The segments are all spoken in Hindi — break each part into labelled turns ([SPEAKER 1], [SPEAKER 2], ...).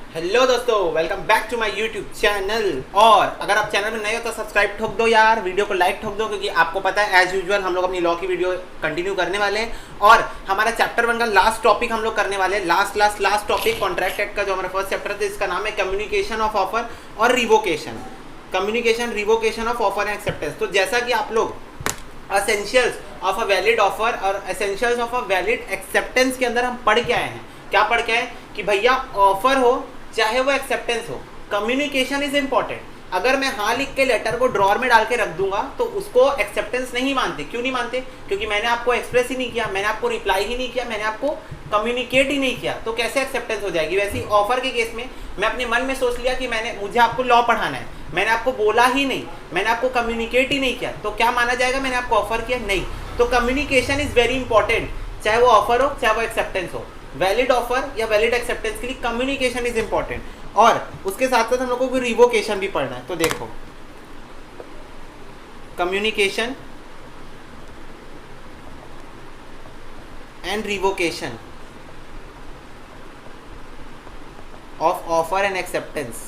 [SPEAKER 1] हेलो दोस्तों, welcome back to my YouTube channel. और अगर आप चैनल में नए हो तो सब्सक्राइब ठोक दो यार, वीडियो को लाइक ठोक दो, क्योंकि आपको पता है एज यूजुअल हम लोग अपनी लॉ की वीडियो कंटिन्यू करने वाले हैं। और हमारा चैप्टर 1 का लास्ट टॉपिक हम लोग करने वाले हैं। लास्ट टॉपिक कॉन्ट्रैक्ट एक्ट का जो हमारा फर्स्ट चैप्टर था, इसका नाम है कम्युनिकेशन ऑफ ऑफर और revocation. Communication, revocation of offer and acceptance. तो जैसा कि आप लोग essentials of a valid offer और essentials of a valid acceptance के अंदर हम पढ़ के आए हैं। क्या पढ़ के आए कि भैया ऑफर हो चाहे वो एक्सेप्टेंस हो, कम्युनिकेशन इज इंपॉर्टेंट। अगर मैं हाँ लिख के लेटर को ड्रॉअर में डाल के रख दूंगा तो उसको एक्सेप्टेंस नहीं मानते। क्यों नहीं मानते? क्योंकि मैंने आपको एक्सप्रेस ही नहीं किया, मैंने आपको रिप्लाई ही नहीं किया, मैंने आपको कम्युनिकेट ही नहीं किया, तो कैसे एक्सेप्टेंस हो जाएगी? वैसे ही ऑफर के केस में मैं अपने मन में सोच लिया कि मुझे आपको लॉ पढ़ाना है, मैंने आपको बोला ही नहीं, मैंने आपको कम्युनिकेट ही नहीं किया, तो क्या माना जाएगा? मैंने आपको ऑफर किया नहीं। तो कम्युनिकेशन इज वेरी इंपॉर्टेंट, चाहे वो ऑफर हो चाहे वो एक्सेप्टेंस हो। वैलिड ऑफर या वैलिड एक्सेप्टेंस के लिए कम्युनिकेशन इज इंपॉर्टेंट। और उसके साथ साथ हम लोगों को रिवोकेशन भी पढ़ना है। तो देखो, communication and revocation of offer and acceptance,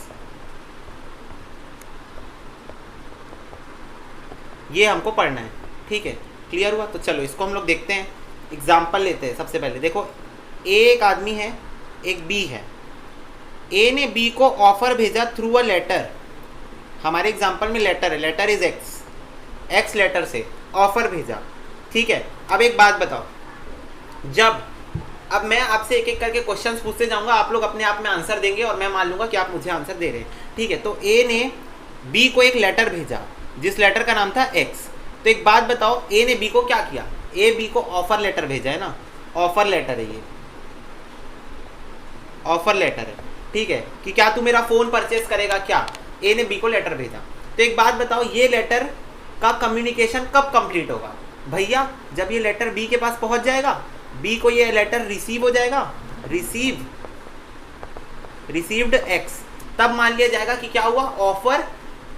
[SPEAKER 1] ये हमको पढ़ना है। ठीक है, क्लियर हुआ? तो चलो इसको हम लोग देखते हैं, एग्जाम्पल लेते हैं। सबसे पहले देखो, एक आदमी है, एक बी है। ए ने बी को ऑफर भेजा थ्रू अ लेटर। हमारे एग्जाम्पल में लेटर है, लेटर इज एक्स लेटर से ऑफर भेजा। ठीक है, अब एक बात बताओ, अब मैं आपसे एक एक करके क्वेश्चंस पूछते जाऊंगा, आप लोग अपने आप में आंसर देंगे और मैं मान लूंगा कि आप मुझे आंसर दे रहे हैं। ठीक है, तो ए ने बी को एक लेटर भेजा, जिस लेटर का नाम था एक्स। तो एक बात बताओ, ए ने बी को क्या किया? ए बी को ऑफर लेटर भेजा है ना, ऑफर लेटर है ये, ऑफर लेटर है। ठीक है, कि क्या तू मेरा फोन परचेस करेगा क्या? ए ने बी को लेटर भेजा। तो एक बात बताओ, ये लेटर का कम्युनिकेशन कब कंप्लीट होगा? भैया जब ये लेटर बी के पास पहुंच जाएगा, बी को ये लेटर रिसीव हो जाएगा, रिसीव्ड एक्स, तब मान लिया जाएगा कि क्या हुआ, ऑफर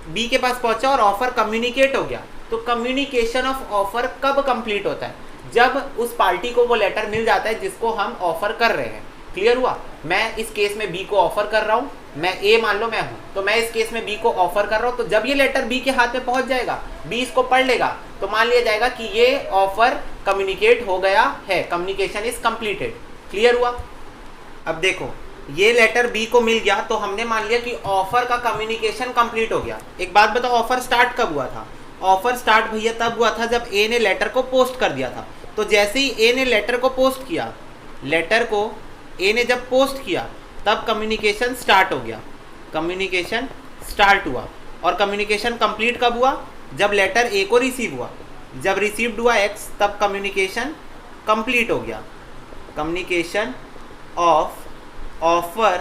[SPEAKER 1] बी के पास पहुंचा और ऑफर कम्युनिकेट हो गया। तो कम्युनिकेशन ऑफ ऑफर कब कंप्लीट होता है? जब उस पार्टी को वो लेटर मिल जाता है जिसको हम ऑफर कर रहे हैं। क्लियर हुआ? मैं इस केस में बी को ऑफर कर रहा हूं, मैं ए मान लो मैं हूं, तो मैं इस केस में बी को ऑफर कर रहा हूं। तो जब ये लेटर बी के हाथ में पहुंच जाएगा, बी इसको पढ़ लेगा, तो मान लिया जाएगा कि ये ऑफर कम्युनिकेट हो गया है, कम्युनिकेशन इज कंप्लीटेड। क्लियर हुआ? अब देखो, ये लेटर बी को मिल गया तो हमने मान लिया कि ऑफर का कम्युनिकेशन कंप्लीट हो गया। एक बात बताओ, ऑफर स्टार्ट कब हुआ था? ऑफर स्टार्ट भैया तब हुआ था जब ए ने लेटर को पोस्ट कर दिया था। तो जैसे ही ए ने लेटर को पोस्ट किया, लेटर को ए ने जब पोस्ट किया, तब कम्युनिकेशन स्टार्ट हो गया, कम्युनिकेशन स्टार्ट हुआ। और कम्युनिकेशन कंप्लीट कब हुआ? जब लेटर ए को रिसीव हुआ, जब रिसीव्ड हुआ एक्स, तब कम्युनिकेशन कंप्लीट हो गया, कम्युनिकेशन ऑफ ऑफर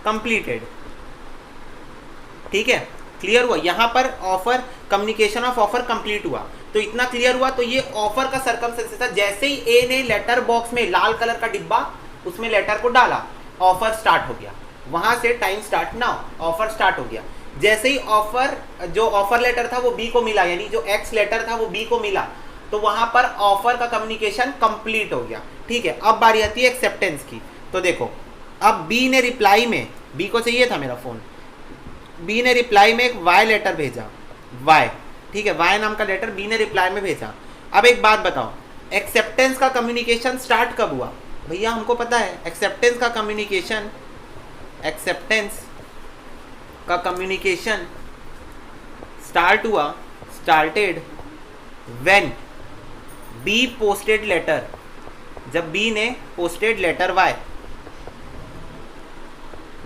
[SPEAKER 1] कंप्लीटेड। ठीक है, क्लियर हुआ? यहाँ पर offer, communication of offer complete हुआ, तो इतना क्लियर हुआ। तो ये ऑफर का सर्कमस्टेंसेस था। जैसे ही ए ने लेटर बॉक्स में लाल कलर का डिब्बा, उसमें लेटर को डाला, ऑफर स्टार्ट हो गया। वहां से time start now, offer start हो गया। जैसे ही ऑफर, जो ऑफर लेटर था वो बी को मिला, यानी जो एक्स लेटर था वो बी को मिला, तो वहां पर ऑफर का कम्युनिकेशन कंप्लीट हो गया। ठीक है, अब बारी आती है एक्सेप्टेंस की। तो देखो, अब बी ने रिप्लाई में, बी को चाहिए था मेरा फोन, बी ने रिप्लाई में एक वाई लेटर भेजा, वाई। ठीक है, वाई नाम का लेटर बी ने रिप्लाई में भेजा। अब एक बात बताओ, एक्सेप्टेंस का कम्युनिकेशन स्टार्ट कब हुआ? भैया हमको पता है एक्सेप्टेंस का कम्युनिकेशन, एक्सेप्टेंस का कम्युनिकेशन स्टार्ट हुआ, started when B posted letter, जब बी ने पोस्टेड लेटर वाई,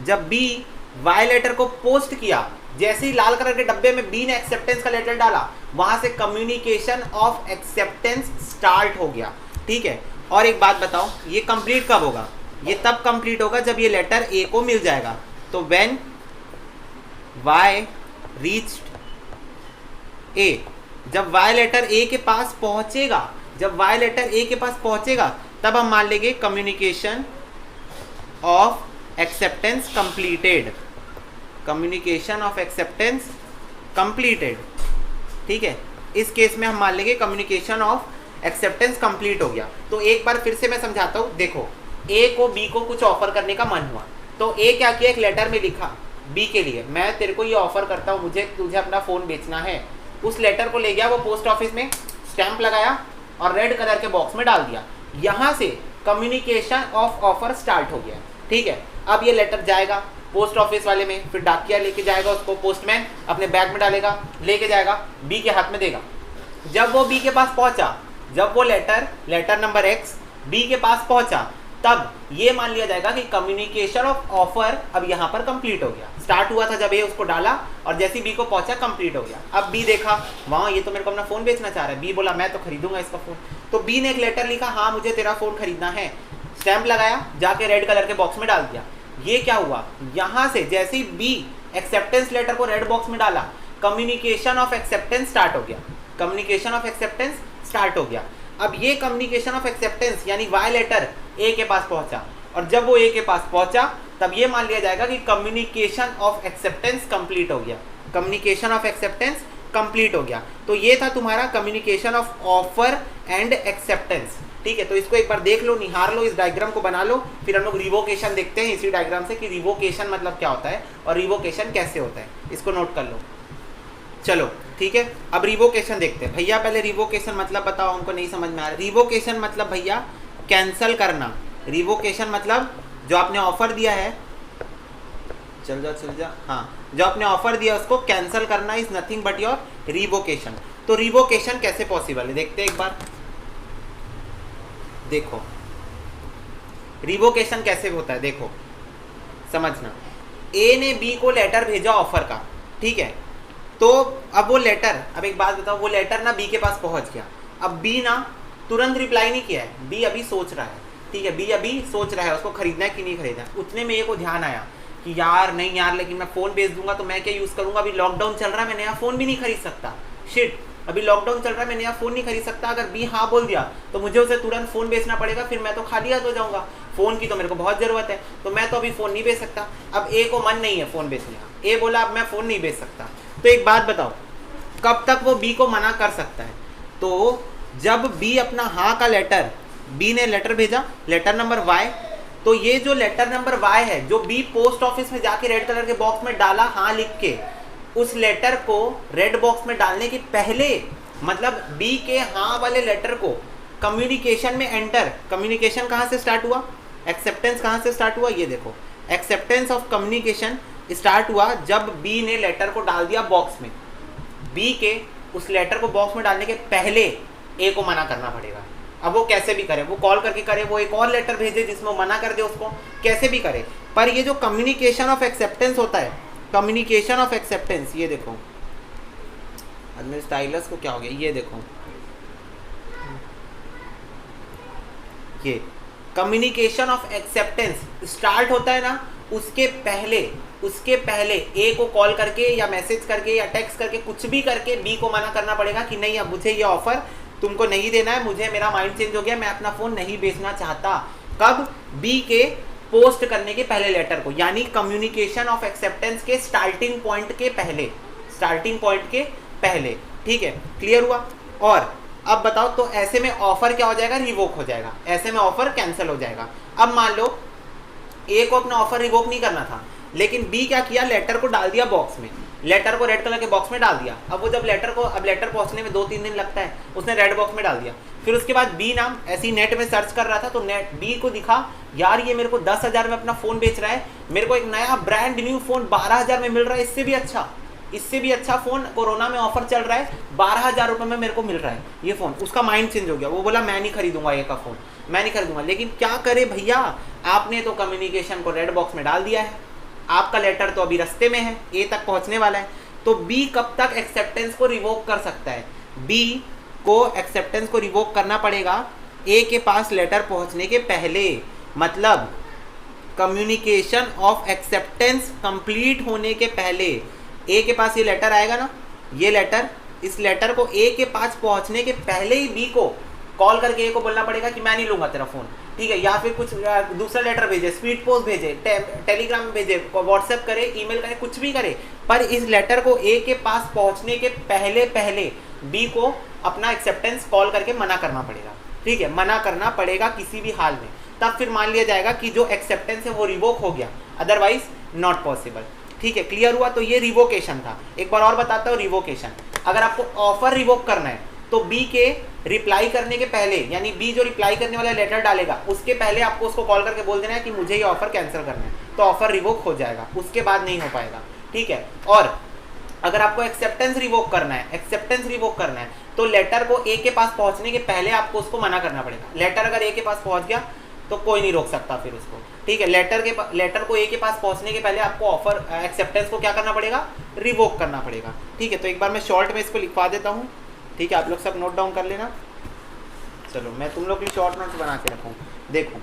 [SPEAKER 1] जब बी वाई लेटर को पोस्ट किया, जैसे ही लाल कलर के डब्बे में बी ने एक्सेप्टेंस का लेटर डाला, वहां से कम्युनिकेशन ऑफ एक्सेप्टेंस स्टार्ट हो गया। ठीक है, और एक बात बताओ, ये कंप्लीट कब होगा? ये तब कंप्लीट होगा जब ये लेटर ए को मिल जाएगा। तो व्हेन वाई रीच्ड ए, जब वाई लेटर ए के पास पहुंचेगा, जब वाई लेटर ए के पास पहुंचेगा, तब हम मान लेंगे communication of acceptance completed, communication of acceptance completed. ठीक है, इस केस में हम मान लेंगे कम्युनिकेशन ऑफ एक्सेप्टेंस कंप्लीट हो गया। तो एक बार फिर से मैं समझाता हूँ। देखो, ए को बी को कुछ ऑफर करने का मन हुआ, तो ए क्या किया, एक लेटर में लिखा बी के लिए, मैं तेरे को ये ऑफर करता हूँ, मुझे तुझे अपना फ़ोन बेचना है। उस लेटर को ले गया वो पोस्ट ऑफिस में, स्टैंप लगाया और रेड कलर के बॉक्स में डाल दिया। यहाँ से कम्युनिकेशन ऑफ ऑफर स्टार्ट हो गया। ठीक है, अब ये लेटर जाएगा पोस्ट ऑफिस वाले में, फिर डाकिया लेके जाएगा उसको, पोस्टमैन अपने बैग में डालेगा, लेके जाएगा, बी के हाथ में देगा। जब वो बी के पास पहुंचा, जब वो लेटर नंबर एक्स बी के पास पहुंचा, तब ये मान लिया जाएगा कि कम्युनिकेशन ऑफ ऑफर अब यहाँ पर कंप्लीट हो गया। स्टार्ट हुआ था जब ए उसको डाला और जैसे बी को पहुंचा कंप्लीट हो गया। अब बी देखा वहाँ ये तो मेरे को अपना फ़ोन बेचना चाह रहा है, बी बोला मैं तो खरीदूंगा इसका फ़ोन। तो बी ने एक लेटर लिखा, हाँ मुझे तेरा फ़ोन खरीदना है, स्टैंप लगाया, जाके रेड कलर के बॉक्स में डाल दिया। ये क्या हुआ, यहाँ से जैसे ही बी एक्सेप्टेंस लेटर को रेड बॉक्स में डाला, कम्युनिकेशन ऑफ एक्सेप्टेंस स्टार्ट हो गया। कम्युनिकेशन ऑफ एक्सेप्टेंस स्टार्ट हो गया। अब ये कम्युनिकेशन ऑफ एक्सेप्टेंस यानी वाई लेटर ए के पास पहुंचा, और जब वो ए के पास पहुंचा तब ये मान लिया जाएगा कि कम्युनिकेशन ऑफ एक्सेप्टेंस कंप्लीट हो गया। कम्युनिकेशन ऑफ एक्सेप्टेंस कंप्लीट हो गया। तो ये था तुम्हारा communication of offer and acceptance. ठीक है, तो इसको एक बार देख लो, निहार लो, इस डायग्राम को बना लो, फिर हम लोग रिवोकेशन देखते हैं इसी डायग्राम से कि रिवोकेशन मतलब क्या होता है और रिवोकेशन कैसे होता है, इसको नोट कर लो। चलो ठीक है, अब रिवोकेशन देखते हैं। भैया पहले रिवोकेशन मतलब बताओ, हमको नहीं समझ में आ रहा। रिवोकेशन मतलब भैया कैंसल करना। रिवोकेशन मतलब जो आपने ऑफर दिया है, चल जा, हाँ, जो आपने ऑफर दिया उसको कैंसिल करना is nothing but your revocation. तो रिवोकेशन कैसे पॉसिबल है देखते हैं एक बार। देखो रिवोकेशन कैसे होता है, देखो समझना। ए ने बी को लेटर भेजा ऑफर का, ठीक है, तो अब वो लेटर, अब एक बात बताओ, वो लेटर ना बी के पास पहुंच गया। अब बी ना तुरंत रिप्लाई नहीं किया है, बी अभी सोच रहा है। ठीक है, बी अभी सोच रहा है उसको खरीदना है कि नहीं खरीदना है। उतने में ये को ध्यान आया कि यार नहीं यार, लेकिन मैं फ़ोन बेच दूंगा तो मैं क्या यूज़ करूंगा, अभी लॉकडाउन चल रहा है, मैं नया फ़ोन भी नहीं खरीद सकता। शिट, अभी लॉकडाउन चल रहा है, मैं नया फ़ोन नहीं खरीद सकता। अगर बी हाँ बोल दिया तो मुझे उसे तुरंत फ़ोन बेचना पड़ेगा, फिर मैं तो खाली हाथ हो जाऊंगा। फ़ोन की तो मेरे को बहुत ज़रूरत है, तो मैं तो अभी फ़ोन नहीं बेच सकता। अब ए को मन नहीं है फ़ोन बेचने का, ए बोला अब मैं फ़ोन नहीं बेच सकता। तो एक बात बताओ, कब तक वो बी को मना कर सकता है? तो जब बी अपना हाँ का लेटर, बी ने लेटर भेजा, लेटर नंबर वाई, तो ये जो लेटर नंबर वाई है जो बी पोस्ट ऑफिस में जाके रेड कलर के बॉक्स में डाला हाँ लिख के, उस लेटर को रेड बॉक्स में डालने के पहले, मतलब बी के हाँ वाले लेटर को कम्युनिकेशन में एंटर, कम्युनिकेशन कहाँ से स्टार्ट हुआ, एक्सेप्टेंस कहाँ से स्टार्ट हुआ, ये देखो एक्सेप्टेंस ऑफ कम्युनिकेशन स्टार्ट हुआ जब बी ने लेटर को डाल दिया बॉक्स में। बी के उस लेटर को बॉक्स में डालने के पहले ए को मना करना पड़ेगा। अब वो कैसे भी करे, वो कॉल करके करे, वो एक और लेटर भेजे जिसमें वो मना कर दे उसको, कैसे भी करे। पर ये जो कम्युनिकेशन ऑफ एक्सेप्टेंस होता है, कम्युनिकेशन ऑफ एक्सेप्टेंस, ये देखो, आज मेरे स्टाइलस को क्या हो गया, ये देखो, ये कम्युनिकेशन ऑफ एक्सेप्टेंस स्टार्ट होता है ना, उसके पहले ए को कॉल करके या मैसेज करके या टेक्स्ट करके कुछ भी करके बी को मना करना पड़ेगा कि नहीं अब मुझे ये ऑफर तुमको नहीं देना है, मुझे मेरा माइंड चेंज हो गया, मैं अपना फ़ोन नहीं बेचना चाहता। कब? बी के पोस्ट करने के पहले लेटर को, यानी कम्युनिकेशन ऑफ एक्सेप्टेंस के स्टार्टिंग पॉइंट के पहले, स्टार्टिंग पॉइंट के पहले। ठीक है, क्लियर हुआ। और अब बताओ, तो ऐसे में ऑफर क्या हो जाएगा, रिवोक हो जाएगा, ऐसे में ऑफर कैंसिल हो जाएगा। अब मान लो ए को अपना ऑफर रिवोक नहीं करना था, लेकिन बी क्या किया, लेटर को डाल दिया बॉक्स में, लेटर को रेड कलर के बॉक्स में डाल दिया। अब वो जब लेटर पहुंचने में 2-3 दिन लगता है, उसने रेड बॉक्स में डाल दिया। फिर उसके बाद बी नाम ऐसी नेट में सर्च कर रहा था, तो नेट बी को दिखा यार ये मेरे को 10,000 में अपना फ़ोन बेच रहा है, मेरे को एक नया ब्रांड न्यू फ़ोन 12,000 में मिल रहा है, इससे भी अच्छा फ़ोन कोरोना में ऑफर चल रहा है, 12,000 रुपये में मेरे को मिल रहा है ये फ़ोन। उसका माइंड चेंज हो गया, वो बोला मैं नहीं खरीदूंगा ये का फ़ोन, मैं नहीं खरीदूंगा। लेकिन क्या करे भैया, आपने तो कम्युनिकेशन को रेड बॉक्स में डाल दिया है, आपका लेटर तो अभी रास्ते में है, ए तक पहुंचने वाला है। तो बी कब तक एक्सेप्टेंस को रिवोक कर सकता है? बी को एक्सेप्टेंस को रिवोक करना पड़ेगा ए के पास लेटर पहुंचने के पहले, मतलब कम्युनिकेशन ऑफ एक्सेप्टेंस कंप्लीट होने के पहले। ए के पास ये लेटर आएगा ना, ये लेटर, इस लेटर को ए के पास पहुंचने के पहले ही बी को कॉल करके ए को बोलना पड़ेगा कि मैं नहीं लूंगा तेरा फ़ोन, ठीक है, या फिर कुछ दूसरा लेटर भेजे, स्पीड पोस्ट भेजे, टेलीग्राम में भेजे, व्हाट्सएप करे, ईमेल करे, कुछ भी करे, पर इस लेटर को ए के पास पहुंचने के पहले बी को अपना एक्सेप्टेंस कॉल करके मना करना पड़ेगा। ठीक है, मना करना पड़ेगा किसी भी हाल में, तब फिर मान लिया जाएगा कि जो एक्सेप्टेंस है वो रिवोक हो गया। Otherwise not possible. ठीक है, क्लियर हुआ। तो ये रिवोकेशन था। एक बार और बताता हूँ रिवोकेशन। अगर आपको ऑफर रिवोक करना है तो बी के रिप्लाई करने के पहले, यानी बी जो रिप्लाई करने वाला लेटर डालेगा उसके पहले आपको उसको कॉल करके बोल देना है कि मुझे ये ऑफर कैंसिल करना है, तो ऑफर रिवोक हो जाएगा, उसके बाद नहीं हो पाएगा। ठीक है। और अगर आपको एक्सेप्टेंस रिवोक करना है, एक्सेप्टेंस रिवोक करना है तो लेटर को ए के पास पहुंचने के पहले आपको उसको मना करना पड़ेगा। लेटर अगर ए के पास पहुंच गया तो कोई नहीं रोक सकता फिर उसको। ठीक है, लेटर को ए के पास पहुंचने के पहले आपको ऑफर एक्सेप्टेंस को क्या करना पड़ेगा, रिवोक करना पड़ेगा। ठीक है, तो एक बार मैं शॉर्ट में इसको लिखवा देता हूँ। ठीक है, आप लोग सब नोट डाउन कर लेना। चलो मैं तुम लोग की शॉर्ट नोट्स बना के रखूँ। देखो,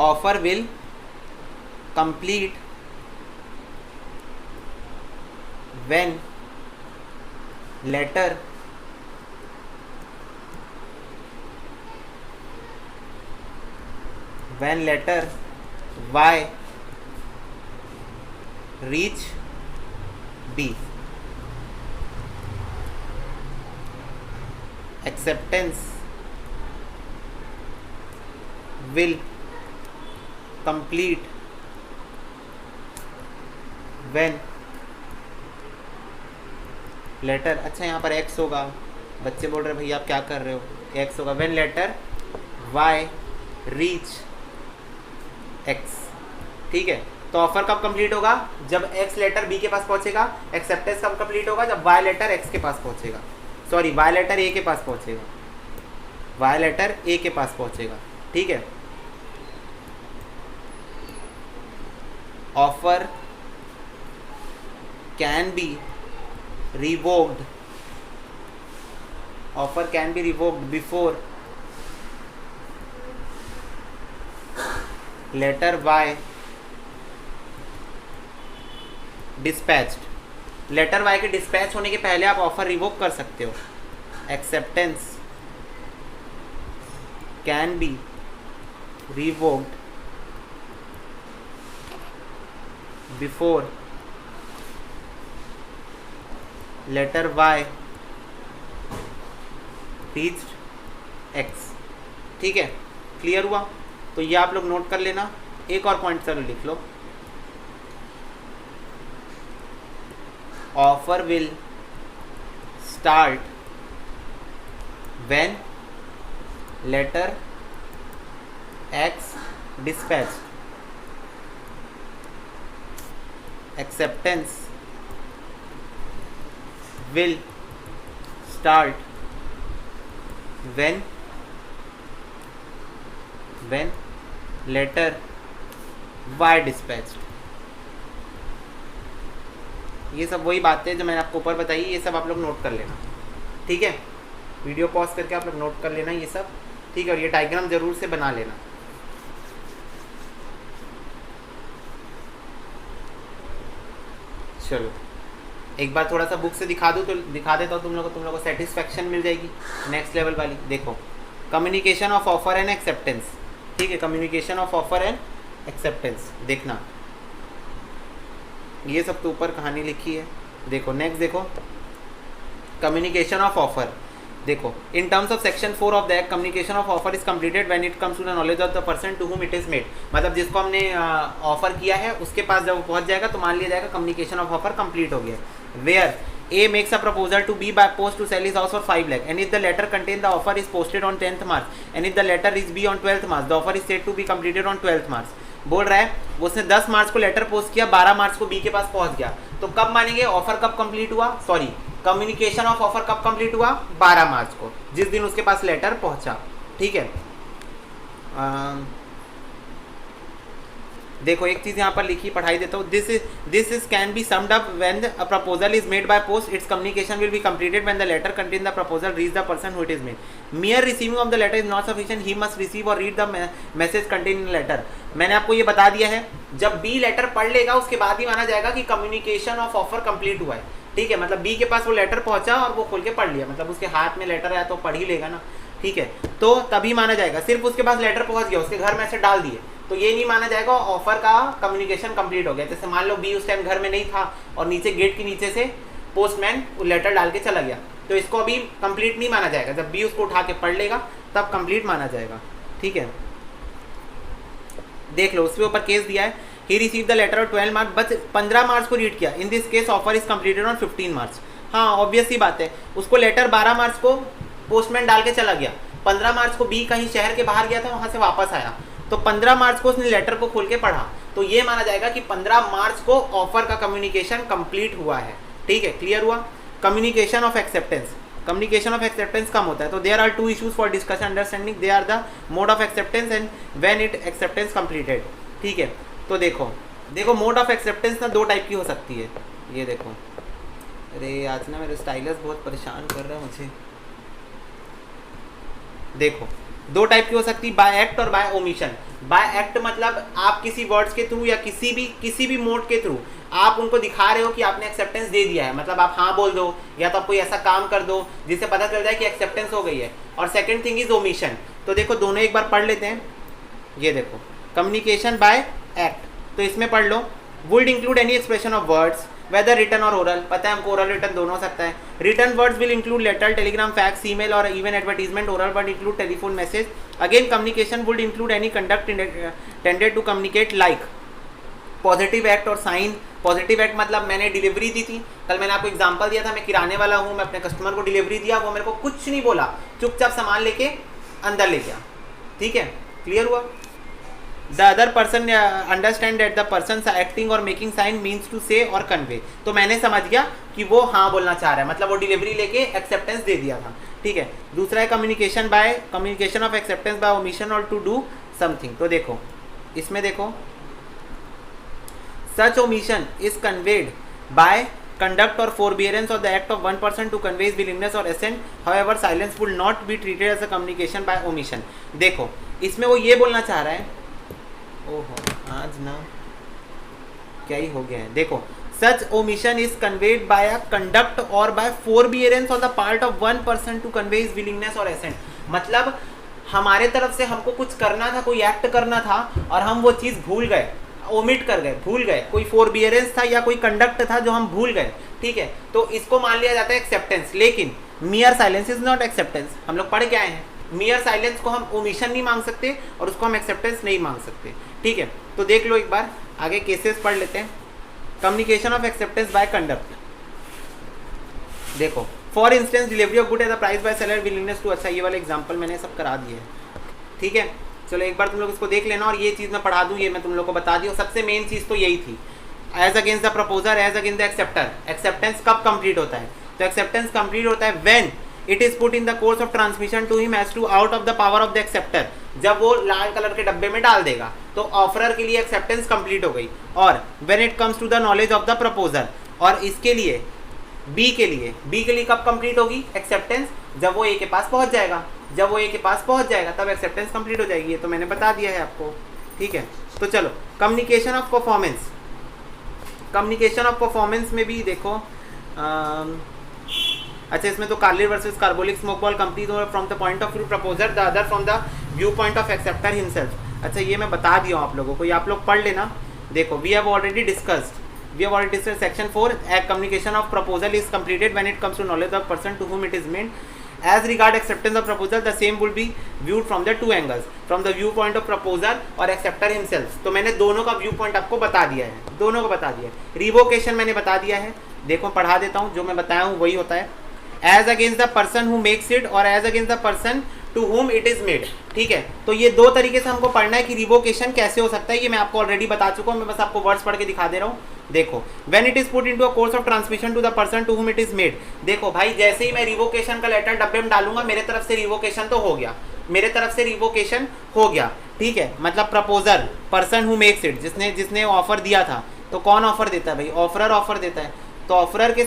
[SPEAKER 1] offer will complete when letter Y reach B, acceptance will complete when letter, अच्छा यहाँ पर एक्स होगा, बच्चे बोल रहे हैं भैया आप क्या कर रहे हो, एक्स होगा। When letter Y reach X. ठीक है, तो ऑफर कब कंप्लीट होगा, जब एक्स लेटर बी के पास पहुंचेगा। एक्सेप्टेंस कब कंप्लीट होगा, जब वाई लेटर एक्स के पास पहुंचेगा, सॉरी वाई लेटर ए के पास पहुंचेगा, वाई लेटर ए के पास पहुंचेगा। ठीक है, offer can be revoked, offer can be revoked before letter Y dispatched। Letter Y के डिस्पैच होने के पहले आप ऑफर रिवोक कर सकते हो। Acceptance can be revoked before letter Y reached X। ठीक है, क्लियर हुआ। तो ये आप लोग नोट कर लेना। एक और पॉइंट चलो लिख लो, offer will start when letter X dispatched, acceptance will start when letter Y dispatched। ये सब वही बातें हैं जो मैंने आपको ऊपर बताई, ये सब आप लोग नोट कर लेना। ठीक है, वीडियो पॉज करके आप लोग नोट कर लेना ये सब। ठीक है, और ये डायग्राम जरूर से बना लेना। चलो एक बार थोड़ा सा बुक से दिखा दूँ तो दिखा देता हूँ तुम लोगों को सेटिस्फैक्शन मिल जाएगी नेक्स्ट लेवल वाली। देखो, communication of offer and acceptance. ठीक है, communication of offer and acceptance, देखना ये सब तो ऊपर कहानी लिखी है। देखो नेक्स्ट, देखो कम्युनिकेशन ऑफ ऑफर। देखो, in terms of section 4 of the act, communication of offer is completed when it comes to the knowledge of the person to whom it is made. मतलब जिसको हमने ऑफर किया है उसके पास जब वो पहुंच जाएगा तो मान लिया जाएगा कम्युनिकेशन ऑफ ऑफर कंप्लीट हो गया। Where A makes a proposal to B by post to sell his house for 5 lakh, and if the letter contains the offer is posted on 10th March, and if the letter is B on 12th March, the offer is said to be completed on 12th March। बोल रहा है उसने 10 मार्च को लेटर पोस्ट किया, 12 मार्च को बी के पास पहुंच गया, तो कब मानेंगे ऑफर कब कंप्लीट हुआ, सॉरी कम्युनिकेशन ऑफ ऑफर कब कंप्लीट हुआ, 12 मार्च को, जिस दिन उसके पास लेटर पहुंचा। ठीक है, देखो एक चीज यहाँ पर लिखी, पढ़ाई देता हूँ। This is can be summed up when a proposal is made by post, it's communication will be completed when the letter contain the proposal reach the person who it is made. Mere receiving of the letter is not sufficient, he must receive or read the message contain in letter. मैंने आपको ये बता दिया है, जब बी लेटर पढ़ लेगा उसके बाद ही माना जाएगा कि कम्युनिकेशन ऑफ ऑफर कंप्लीट हुआ है। ठीक है, मतलब बी के पास वो लेटर पहुंचा और वो खोल के पढ़ लिया, मतलब उसके हाथ में लेटर आया तो पढ़ ही लेगा ना। ठीक है, तो तभी माना जाएगा। सिर्फ उसके पास लेटर पहुंच गया, उसके घर में से डाल दिए, तो ये नहीं माना जाएगा ऑफर का कम्युनिकेशन कंप्लीट हो गया। जैसे मान लो बी उस टाइम घर में नहीं था और नीचे गेट के नीचे से पोस्टमैन लेटर डाल के चला गया, तो इसको अभी कंप्लीट नहीं माना जाएगा। जब बी उसको उठा के पढ़ लेगा तब कंप्लीट माना जाएगा। ठीक है, देख लो उसके ऊपर केस दिया है, ही रिसीव द लेटर ऑफ 12 मार्च, बस 15 मार्च को रीड किया, in this case offer is completed on 15 मार्च। हाँ ऑब्वियस ही बात है, उसको लेटर 12 मार्च को पोस्टमैन डाल के चला गया, 15 मार्च को बी कहीं शहर के बाहर गया था, वहाँ से वापस आया, तो 15 मार्च को उसने लेटर को खोल के पढ़ा, तो ये माना जाएगा कि 15 मार्च को ऑफर का कम्युनिकेशन कंप्लीट हुआ है। ठीक है, क्लियर हुआ। Communication of acceptance, communication of acceptance कम होता है, तो there are two issues for discussion understanding, they are the mode of acceptance and when it acceptance completed. ठीक है, तो देखो मोड ऑफ एक्सेप्टेंस ना 2 टाइप की हो सकती है, ये देखो, अरे आज ना मेरे स्टाइलस बहुत परेशान कर रहा है मुझे। देखो 2 टाइप की हो सकती है, बाय एक्ट और बाय ओमिशन। बाय एक्ट मतलब आप किसी वर्ड्स के थ्रू या किसी भी मोड के थ्रू आप उनको दिखा रहे हो कि आपने एक्सेप्टेंस दे दिया है, मतलब आप हाँ बोल दो या तो आप कोई ऐसा काम कर दो जिससे पता चल जाए कि एक्सेप्टेंस हो गई है। और सेकंड थिंग इज ओमिशन। तो देखो दोनों एक बार पढ़ लेते हैं। ये देखो कम्युनिकेशन बाय एक्ट, तो इसमें पढ़ लो, would include any expression of words whether written or oral, पता है हमको ओरल रिटन दोनों हो सकता है। Written words will include letter, telegram, fax, email or even advertisement. Oral word include telephone message. Again communication would include any conduct tended to communicate like positive act or sign. Positive act मतलब मैंने डिलीवरी दी थी, कल मैंने आपको एग्जांपल दिया था, मैं किराने वाला हूँ, मैं अपने कस्टमर को डिलीवरी दिया, वो मेरे को कुछ नहीं बोला, चुपचाप सामान लेके अंदर ले गया। ठीक है, क्लियर हुआ। The other person understand that the person acting और मेकिंग साइन मीन्स टू से और कन्वे, तो मैंने समझ गया कि वो हाँ बोलना चाह रहा है, मतलब वो डिलीवरी लेके एक्सेप्टेंस दे दिया था। ठीक है, दूसरा है communication of acceptance bye omission और टू डू समथिंग। तो देखो इसमें देखो, such omission is conveyed by conduct or forbearance of the act of one person to convey his willingness or assent, however silence would not be treated as a communication by omission। देखो इसमें वो ये बोलना चाह रहा है, ओहो आज ना क्या ही हो गया है। देखो such omission is conveyed by a conduct or by forbearance on the part of one person to convey his willingness or assent, मतलब हमारे तरफ से हमको कुछ करना था, कोई एक्ट करना था और हम वो चीज़ भूल गए, ओमिट कर गए, भूल गए, कोई फोरबियरेंस था या कोई कंडक्ट था जो हम भूल गए। ठीक है, तो इसको मान लिया जाता है एक्सेप्टेंस। लेकिन मियर साइलेंस इज नॉट एक्सेप्टेंस, हम लोग पढ़ के आए हैं, मियर साइलेंस को हम ओमिशन नहीं मांग सकते और उसको हम एक्सेप्टेंस नहीं मांग सकते। ठीक है, तो देख लो एक बार आगे केसेस पढ़ लेते हैं। Communication of acceptance by conduct, देखो for instance delivery of good at the price by seller willingness to, अच्छा ये वाला एग्जाम्पल मैंने सब करा दिए है। ठीक है, चलो एक बार तुम लोग इसको देख लेना और ये चीज़ मैं पढ़ा दूँ, ये मैं तुम लोग को बता दी। और सबसे मेन चीज़ तो यही थी, as against the proposer, as against the acceptor. Acceptance कब कंप्लीट होता है? तो एक्सेप्टेंस कंप्लीट होता है when it is put in the course of transmission to him as to out of the power of the acceptor. जब वो लाल कलर के डब्बे में डाल देगा तो ऑफरर के लिए एक्सेप्टेंस कंप्लीट हो गई। और when it comes to the knowledge of the proposer, और इसके लिए बी के लिए कब कंप्लीट होगी एक्सेप्टेंस? जब वो ए के पास पहुंच जाएगा, जब वो ए के पास पहुंच जाएगा तब एक्सेप्टेंस कंप्लीट हो जाएगी। ये तो मैंने बता दिया है आपको। ठीक है, तो चलो communication of performance. Communication of performance में भी देखो अच्छा इसमें तो Carlill versus Carbolic Smoke Ball Company from the point of view proposer, the other from the view point of acceptor himself. अच्छा ये मैं बता दिया हूँ आप लोगों को, ये आप लोग पढ़ लेना। देखो we have already discussed section 4, a communication of proposal is completed when it comes to knowledge of person to whom it is made. As regard acceptance of proposal, the same will be viewed from the two angles, from the viewpoint of proposer और acceptor himself। तो मैंने दोनों का व्यू पॉइंट आपको बता दिया है, दोनों को बता दिया है। रिवोकेशन मैंने बता दिया है, देखो पढ़ा देता हूँ, जो मैं बताया हूँ वही होता है। As against the person who makes it और as against the person to whom it is made. ठीक है, तो ये दो तरीके से हमको पढ़ना है कि रिवोकेशन कैसे हो सकता है, ये मैं आपको ऑलरेडी बता चुका हूँ, मैं बस आपको वर्ड्स पढ़ के दिखा दे रहा हूँ। देखो when it is put into a course of transmission to the person to whom it is made. देखो भाई जैसे ही मैं रिवोकेशन का लेटर डब्बे में डालूंगा, मेरे तरफ से रिवोकेशन तो हो गया, मेरे तरफ से रिवोकेशन हो गया। ठीक है, मतलब proposer, person who makes it, जिसने ऑफर दिया था, तो कौन ऑफर देता है भाई? ऑफरर ऑफर देता है, तो ऑफरर के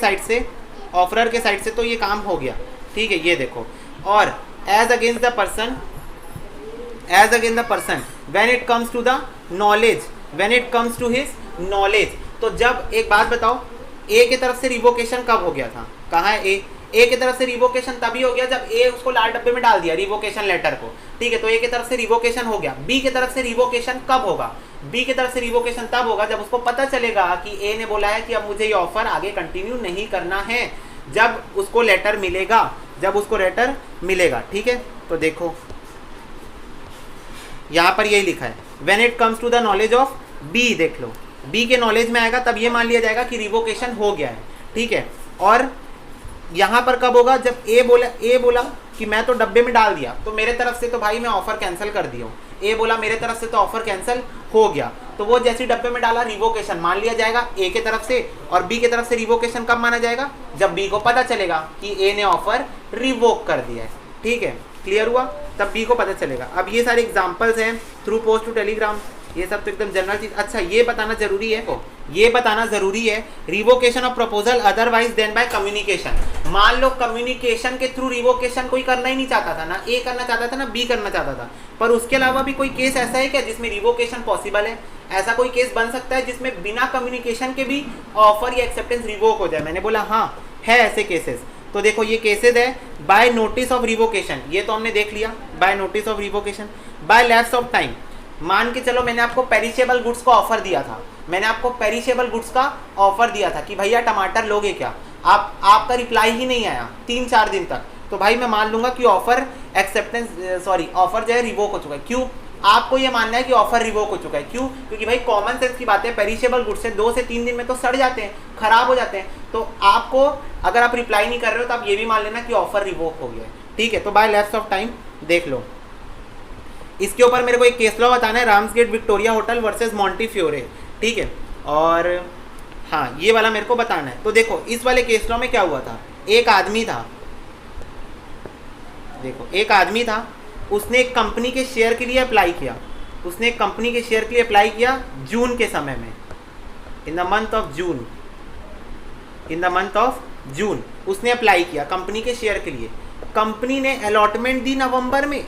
[SPEAKER 1] साइड से तो ये काम हो गया। ठीक है, ये देखो। और as against the person when it comes to the knowledge, when it comes to his knowledge. तो जब एक बात बताओ, ए की तरफ से रिवोकेशन कब हो गया था? कहाँ है ए की तरफ से रिवोकेशन तभी हो गया जब ए उसको लाल डब्बे में डाल दिया रिवोकेशन लेटर को। ठीक है, तो ए की तरफ से रिवोकेशन हो गया। बी की तरफ से रिवोकेशन कब होगा? बी की तरफ से रिवोकेशन तब होगा जब उसको पता चलेगा कि ए ने बोला है कि अब मुझे ये ऑफर आगे कंटिन्यू नहीं करना है, जब उसको लेटर मिलेगा। ठीक है, तो देखो यहाँ पर यही लिखा है, when it comes to the knowledge of B, देख लो बी के नॉलेज में आएगा तब ये मान लिया जाएगा कि रिवोकेशन हो गया है, ठीक है। और यहाँ पर कब होगा, जब ए बोला कि मैं तो डब्बे में डाल दिया, तो मेरे तरफ से तो भाई मैं ऑफर कैंसिल कर दिया हूँ। ए बोला मेरे तरफ से तो ऑफर कैंसिल हो गया, तो वो जैसे डब्बे में डाला रिवोकेशन मान लिया जाएगा ए के तरफ से। और बी के तरफ से रिवोकेशन कब माना जाएगा, जब बी को पता चलेगा कि ए ने ऑफर रिवोक कर दिया है, ठीक है। क्लियर हुआ, तब बी को पता चलेगा। अब ये सारे एग्जांपल्स हैं, थ्रू पोस्ट टू टेलीग्राम, ये सब तो एकदम जनरल चीज। अच्छा ये बताना जरूरी है, ये बताना जरूरी है, revocation of proposal otherwise then by communication. मान लो कम्युनिकेशन के थ्रू रिवोकेशन कोई करना ही नहीं चाहता था, ना ए करना चाहता था ना बी करना चाहता था, पर उसके अलावा भी कोई केस ऐसा है क्या जिसमें रिवोकेशन पॉसिबल है? ऐसा कोई केस बन सकता है जिसमें बिना कम्युनिकेशन के भी ऑफर या एक्सेप्टेंस रिवोक हो जाए? मैंने बोला हाँ है ऐसे केसेस। तो देखो ये केसेस है, बाय नोटिस ऑफ रिवोकेशन, ये तो हमने देख लिया, by notice of revocation, by lapse of time. मान के चलो मैंने आपको पेरिशेबल गुड्स का ऑफर दिया था, मैंने आपको पेरिशेबल गुड्स का ऑफर दिया था कि भैया टमाटर लोगे क्या, आपका रिप्लाई ही नहीं आया 3-4 दिन तक, तो भाई मैं मान लूंगा कि ऑफर ऑफर जो है रिवोक हो चुका है। क्यों? आपको ये मानना है कि ऑफर रिवोक हो चुका है, क्यों? क्योंकि भाई कॉमन सेंस की बात है, पेरिशेबल गुड्स से 2 से 3 दिन में तो सड़ जाते हैं, खराब हो जाते हैं, तो आपको अगर आप रिप्लाई नहीं कर रहे हो तो आप ये भी मान लेना कि ऑफर रिवोक हो गया है, ठीक है। तो बाय लैप्स ऑफ टाइम देख लो, इसके ऊपर मेरे को एक केस लॉ बताना है, राम्सगेट विक्टोरिया होटल वर्सेस मॉन्टीफ्योरे, ठीक है। और हाँ ये वाला मेरे को बताना है। तो देखो इस वाले केस लॉ में क्या हुआ था, एक आदमी था, देखो एक आदमी था, उसने एक कंपनी के शेयर के लिए अप्लाई किया, उसने एक कंपनी के शेयर के लिए अप्लाई किया जून के समय में, in the month of June उसने अप्लाई किया कंपनी के शेयर के लिए। कंपनी ने अलॉटमेंट दी नवंबर में,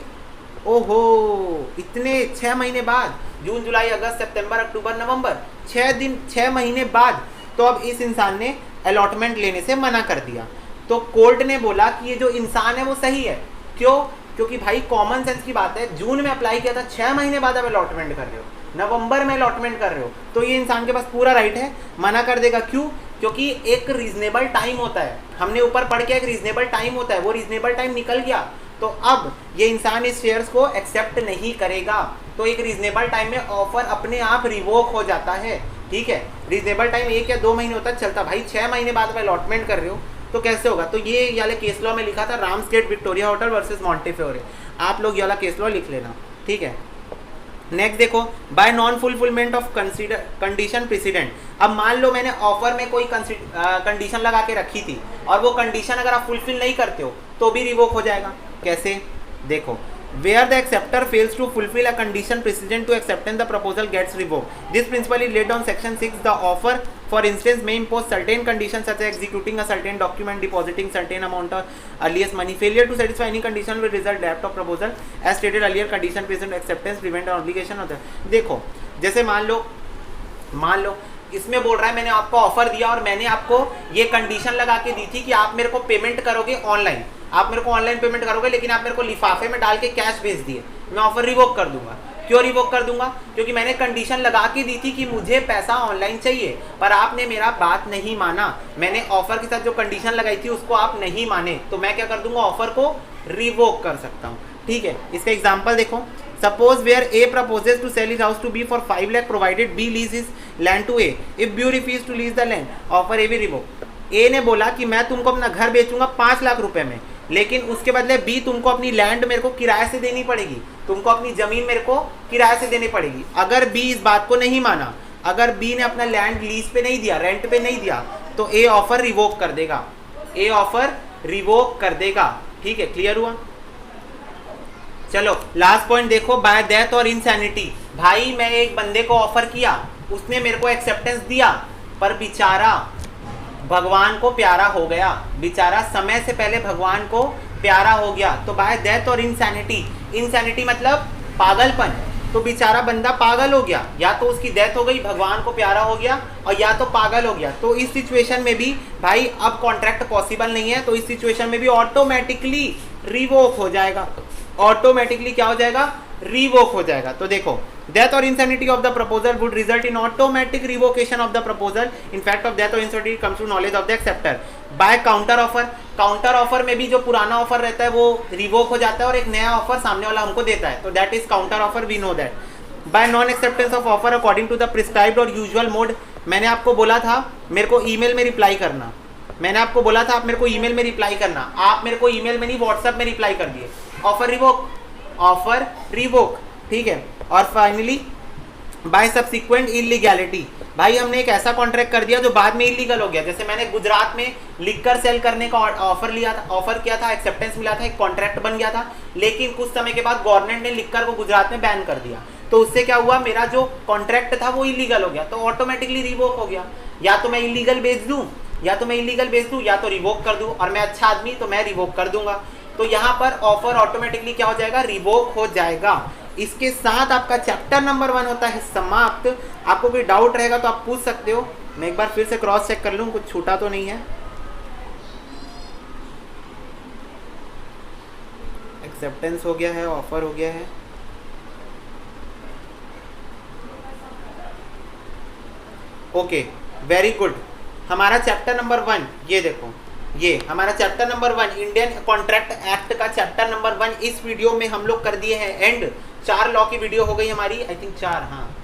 [SPEAKER 1] ओहो इतने 6 महीने बाद, जून जुलाई अगस्त सितंबर अक्टूबर नवंबर, 6 महीने बाद, तो अब इस इंसान ने अलॉटमेंट लेने से मना कर दिया। तो कोर्ट ने बोला कि ये जो इंसान है वो सही है, क्यों? क्योंकि भाई कॉमन सेंस की बात है, जून में अप्लाई किया था, 6 महीने बाद अब अलॉटमेंट कर रहे हो, नवंबर में अलॉटमेंट कर रहे हो, तो ये इंसान के पास पूरा राइट है, मना कर देगा। क्यों? क्योंकि एक रीजनेबल टाइम होता है, हमने ऊपर पढ़ के एक रीजनेबल टाइम होता है, वो रीजनेबल टाइम निकल गया, तो अब ये इंसान इस शेयर्स को एक्सेप्ट नहीं करेगा, तो एक रीजनेबल टाइम में ऑफर अपने आप रिवोक हो जाता है, ठीक है। रीजनेबल टाइम 1 या 2 महीने होता है, चलता भाई 6 महीने बाद में अलॉटमेंट कर रहे हो तो कैसे होगा? तो ये वाले केस लॉ में लिखा था राम्सगेट विक्टोरिया होटल वर्सेस मॉन्टीफ्योरे, आप लोग ये वाला केस लॉ लिख लेना, ठीक है। नेक्स्ट देखो, bye non fulfilment of condition president. अब मान लो मैंने ऑफर में कोई कंडीशन लगा के रखी थी और वो कंडीशन अगर आप फुलफिल नहीं करते हो तो भी रिवोक हो जाएगा। कैसे? देखो, where the acceptor fails to fulfill a condition precedent to acceptance, the proposal gets revoked. This principle is laid on section 6. The offer, for instance, may impose certain conditions such as executing a certain document, depositing certain amount of earliest money. Failure to satisfy any condition will result debt of proposal. As stated earlier, condition precedent acceptance prevent an obligation of the. देखो, जैसे मान लो इसमें बोल रहा है मैंने आपको ऑफर दिया और मैंने आपको ये कंडीशन लगा के दी थी कि आप मेरे को पेमेंट करोगे ऑनलाइन, आप मेरे को ऑनलाइन पेमेंट करोगे, लेकिन आप मेरे को लिफाफे में डाल के कैश भेज दिए, मैं ऑफर रिवोक कर दूंगा। क्यों रिवोक कर दूंगा? क्योंकि मैंने कंडीशन लगा के दी थी कि मुझे पैसा ऑनलाइन चाहिए, पर आपने मेरा बात नहीं माना, मैंने ऑफर के साथ जो कंडीशन लगाई थी उसको आप नहीं माने, तो मैं क्या कर दूंगा? ऑफर को रिवोक कर सकता हूँ, ठीक है। इसका एग्जाम्पल देखो, suppose where A proposes to sell his house to B for 5 lakh provided B lease his land to A. If B refuse to lease the land, offer A will revoke. A ने बोला कि मैं तुमको अपना घर बेचूंगा 5 लाख रुपए में, लेकिन उसके बदले B तुमको अपनी लैंड मेरे को किराए से देनी पड़ेगी, तुमको अपनी जमीन मेरे को किराए से देनी पड़ेगी। अगर B इस बात को नहीं माना, अगर B ने अपना लैंड लीज पे नहीं दिया, रेंट पे नहीं दिया, तो A ऑफर रिवोक कर देगा, A ऑफर रिवोक कर देगा, ठीक है। क्लियर हुआ? चलो लास्ट पॉइंट देखो, बाय डेथ और इंसैनिटी। भाई मैं एक बंदे को ऑफर किया, उसने मेरे को एक्सेप्टेंस दिया, पर बेचारा भगवान को प्यारा हो गया, बेचारा समय से पहले भगवान को प्यारा हो गया, तो bye death or insanity. Insanity मतलब पागलपन, तो बेचारा बंदा पागल हो गया, या तो उसकी डेथ हो गई, भगवान को प्यारा हो गया, और या तो पागल हो गया। तो इस सिचुएशन में भी भाई अब कॉन्ट्रैक्ट पॉसिबल नहीं है, तो इस सिचुएशन में भी ऑटोमेटिकली रिवोक हो जाएगा, ऑटोमेटिकली क्या हो जाएगा? रिवोक हो जाएगा। तो देखो, death or insanity of the proposal would result in automatic revocation of the proposal in fact of death or insanity comes to knowledge of the acceptor by counter offer. Counter offer में भी जो पुराना ऑफर रहता है वो रिवोक हो जाता है और एक नया ऑफर सामने वाला हमको देता है, तो that is counter offer, we know that. By non acceptance of offer according to the prescribed और यूजुअल मोड, मैंने आपको बोला था मेरे को ईमेल में रिप्लाई करना, मैंने आपको बोला था आप मेरे को ईमेल में रिप्लाई करना, आप मेरे को ईमेल में नहीं व्हाट्सएप में रिप्लाई कर दिए। ऑफर रिवोक, ऑफर रिवोक, ठीक है। और फाइनली बाय सब्सिक्वेंट इलीगैलिटी, भाई हमने एक ऐसा कॉन्ट्रैक्ट कर दिया जो बाद में इलीगल हो गया। जैसे मैंने गुजरात में लिकर सेल करने का ऑफर लिया था, ऑफर किया था, एक्सेप्टेंस मिला था, एक कॉन्ट्रैक्ट बन गया था, लेकिन कुछ समय के बाद गवर्नमेंट ने लिकर को गुजरात में बैन कर दिया, तो उससे क्या हुआ, मेरा जो कॉन्ट्रैक्ट था वो इलीगल हो गया, तो ऑटोमेटिकली रिवोक हो गया। या तो मैं इलीगल बेच दूं, या तो मैं इलीगल बेच दूं, या तो रिवोक कर दूं, और मैं अच्छा आदमी तो मैं रिवोक कर दूंगा। तो यहाँ पर ऑफर ऑटोमेटिकली क्या हो जाएगा, रिवोक हो जाएगा। इसके साथ आपका चैप्टर नंबर 1 होता है समाप्त। आपको कोई डाउट रहेगा तो आप पूछ सकते हो, मैं एक बार फिर से क्रॉस चेक कर लूं कुछ छूटा तो नहीं है। एक्सेप्टेंस हो गया है, ऑफर हो गया है, ओके वेरी गुड। हमारा चैप्टर नंबर 1 ये देखो, ये हमारा chapter number 1 Indian contract act का चैप्टर नंबर 1 इस वीडियो में हम लोग कर दिए हैं एंड। 4 लॉ की वीडियो हो गई हमारी, आई थिंक 4, हाँ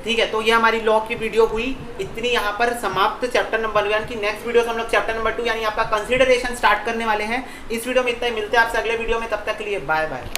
[SPEAKER 1] ठीक है। तो ये हमारी लॉ की वीडियो हुई इतनी यहाँ पर समाप्त चैप्टर नंबर 1 की। नेक्स्ट वीडियो से हम लोग चैप्टर नंबर 2 यानी आपका कंसिडरेशन स्टार्ट करने वाले हैं। इस वीडियो में इतना ही, मिलते हैं आपसे अगले वीडियो में, तब तक के लिए बाय बाय।